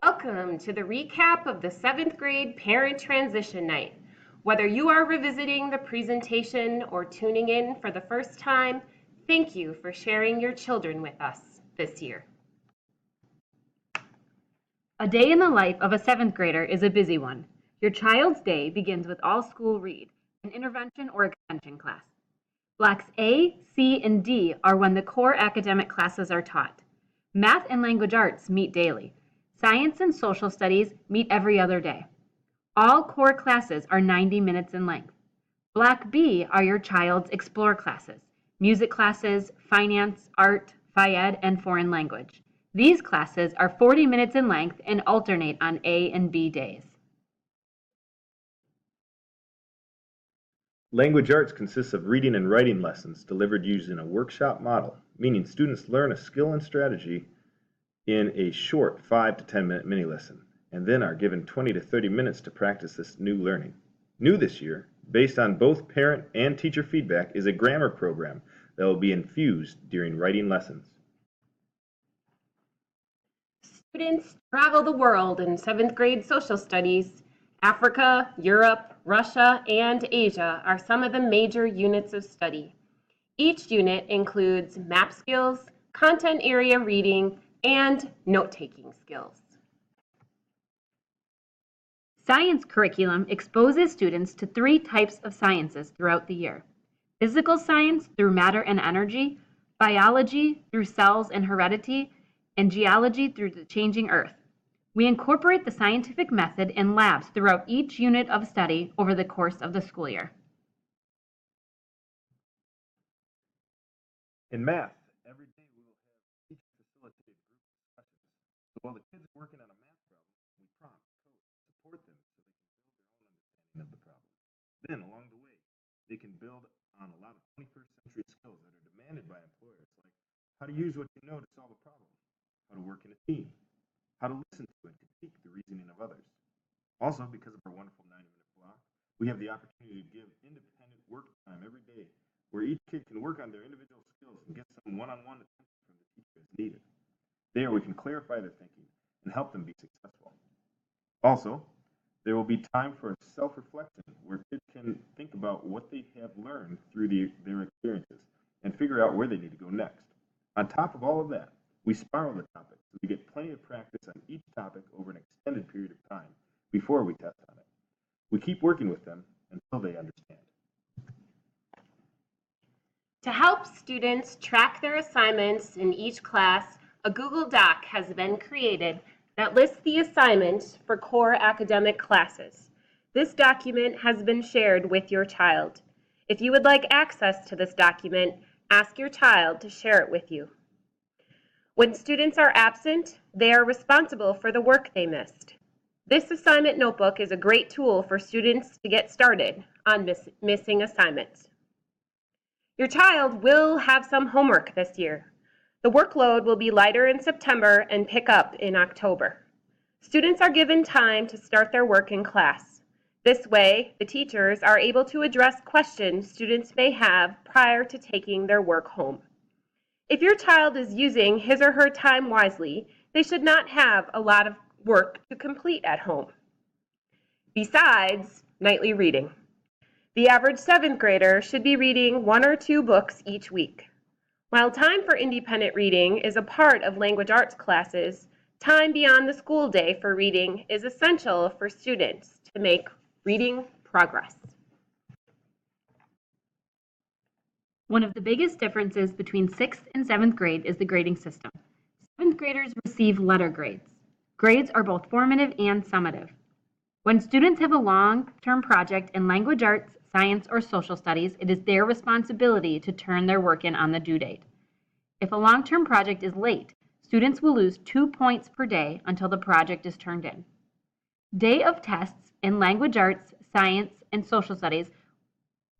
Welcome to the recap of the 7th grade Parent Transition Night. Whether you are revisiting the presentation or tuning in for the first time, thank you for sharing your children with us this year. A day in the life of a 7th grader is a busy one. Your child's day begins with all school read, an intervention or extension class. Blocks A, C, and D are when the core academic classes are taught. Math and language arts meet daily. Science and social studies meet every other day. All core classes are 90 minutes in length. Block B are your child's explore classes, music classes, finance, art, Phi-Ed, and foreign language. These classes are 40 minutes in length and alternate on A and B days. Language arts consists of reading and writing lessons delivered using a workshop model, meaning students learn a skill and strategy in a short 5 to 10 minute mini lesson, and then are given 20 to 30 minutes to practice this new learning. New this year, based on both parent and teacher feedback, is a grammar program that will be infused during writing lessons. Students travel the world in 7th grade social studies. Africa, Europe, Russia, and Asia are some of the major units of study. Each unit includes map skills, content area reading, and note-taking skills. Science curriculum exposes students to 3 types of sciences throughout the year. Physical science through matter and energy, biology through cells and heredity, and geology through the changing earth. We incorporate the scientific method in labs throughout each unit of study over the course of the school year. In math, every day we will have teacher-facilitated group discussions. So while the kids are working on a math problem, we prompt, coach, support them so they can build their own understanding of the problem. Then, along the way, they can build on a lot of 21st century skills that are demanded by employers, like how to use what you know to solve a problem, how to work in a team, how to listen to and critique the reasoning of others. Also, because of our wonderful 90-minute block, we have the opportunity to give independent work time every day where each kid can work on their individual skills and get some one-on-one attention from the teacher as needed. There we can clarify their thinking and help them be successful. Also, there will be time for self-reflection where kids can think about what they have learned through their experiences and figure out where they need to go next. On top of all of that, we spiral the topic so we get plenty of practice on each topic over an extended period of time before we test on it. We keep working with them until they understand. To help students track their assignments in each class, a Google Doc has been created that lists the assignments for core academic classes. This document has been shared with your child. If you would like access to this document, ask your child to share it with you. When students are absent, they are responsible for the work they missed. This assignment notebook is a great tool for students to get started on missing assignments. Your child will have some homework this year. The workload will be lighter in September and pick up in October. Students are given time to start their work in class. This way, the teachers are able to address questions students may have prior to taking their work home. If your child is using his or her time wisely, they should not have a lot of work to complete at home. Besides nightly reading, the average 7th grader should be reading 1 or 2 books each week. While time for independent reading is a part of language arts classes, time beyond the school day for reading is essential for students to make reading progress. One of the biggest differences between 6th and 7th grade is the grading system. 7th graders receive letter grades. Grades are both formative and summative. When students have a long-term project in language arts, science, or social studies, it is their responsibility to turn their work in on the due date. If a long-term project is late, students will lose 2 points per day until the project is turned in. Day of tests in language arts, science, and social studies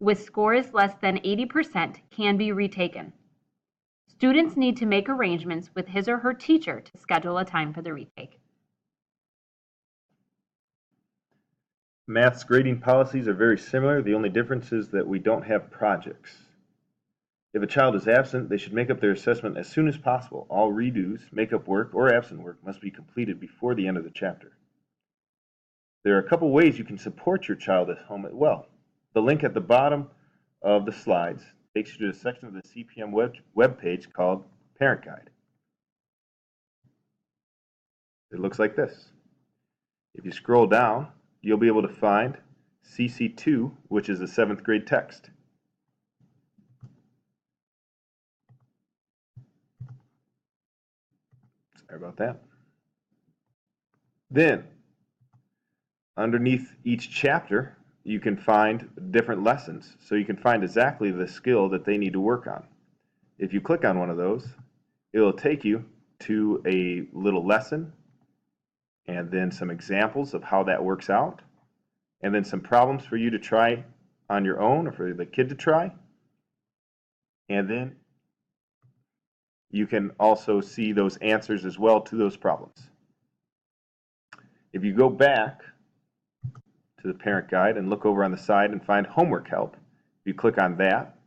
with scores less than 80% can be retaken. Students need to make arrangements with his or her teacher to schedule a time for the retake. Math's grading policies are very similar. The only difference is that we don't have projects. If a child is absent, they should make up their assessment as soon as possible. All redos, makeup work, or absent work must be completed before the end of the chapter. There are a couple ways you can support your child at home as well. The link at the bottom of the slides takes you to a section of the CPM web page called Parent Guide. It looks like this. If you scroll down, you'll be able to find CC2, which is the 7th grade text. Sorry about that. Then, underneath each chapter, you can find different lessons, so you can find exactly the skill that they need to work on. If you click on one of those, it will take you to a little lesson, and then some examples of how that works out, and then some problems for you to try on your own or for the kid to try. And then you can also see those answers as well to those problems. If you go back to the parent guide and look over on the side and find homework help, if you click on that,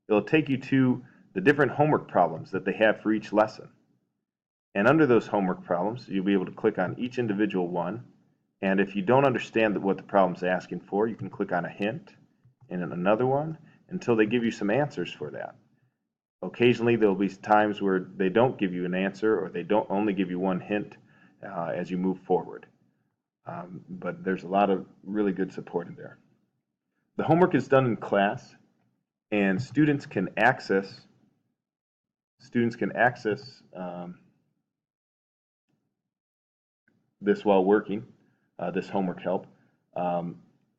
it'll take you to the different homework problems that they have for each lesson. And under those homework problems, you'll be able to click on each individual one. And if you don't understand what the problem's asking for, you can click on a hint and then another one until they give you some answers for that. Occasionally, there'll be times where they don't give you an answer or they don't only give you one hint as you move forward. But there's a lot of really good support in there. The homework is done in class, and students can access this while working, this homework help.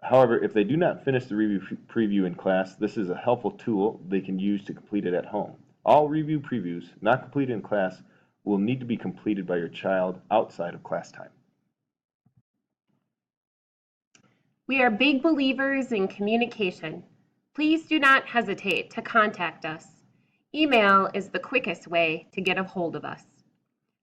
However, if they do not finish the review preview in class, this is a helpful tool they can use to complete it at home. All review previews not completed in class will need to be completed by your child outside of class time. We are big believers in communication. Please do not hesitate to contact us. Email is the quickest way to get a hold of us.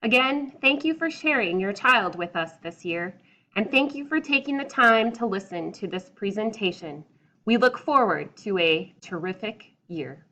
Again, thank you for sharing your child with us this year, and thank you for taking the time to listen to this presentation. We look forward to a terrific year.